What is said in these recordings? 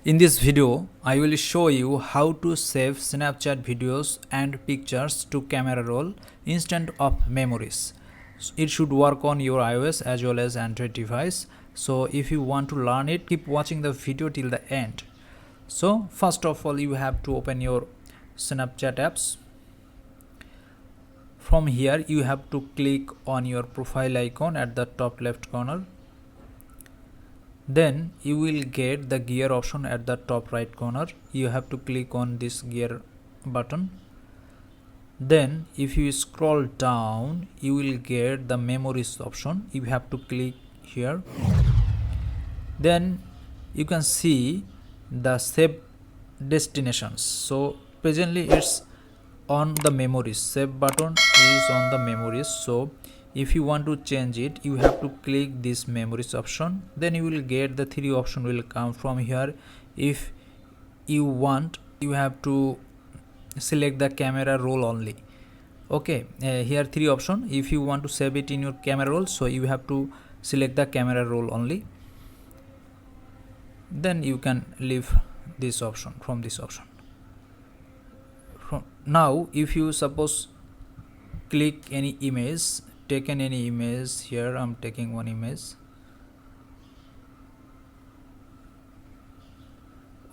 In this video, I will show you how to save Snapchat videos and pictures to camera roll instead of memories. It should work on your iOS as well as Android device. So if you want to learn it, keep watching the video till the end. So first of all, you have to open your Snapchat apps. From here, you have to click on your profile icon at the top left corner. Then you will get the gear option at the top right corner. You have to click on this gear button. Then if you scroll down, you will get the memories option. You have to click here. Then you can see the save destinations. So presently it's on the memories. Save button is on the memories. So if you want to change it, you have to click this memories option. Then you will get the three option will come from here. If you want, you have to select the camera roll only. Okay, here three option. If you want to save it in your camera roll, so you have to select the camera roll only. Then you can leave this option from this option. Now if you suppose click any image, taken any image, here I'm taking one image.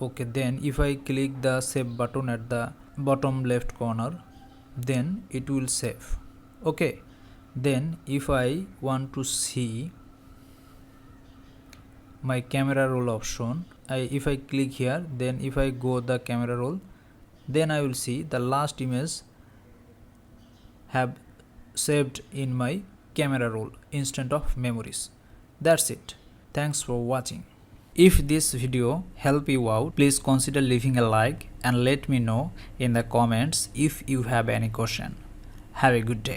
Okay, then if I click the save button at the bottom left corner, then it will save. Okay, then if I want to see my camera roll option, if I click here, then if I go the camera roll, then I will see the last image have saved in my camera roll instead of memories. That's it. Thanks for watching. If this video helped you out, please consider leaving a like and let me know in the comments if you have any question. Have a good day.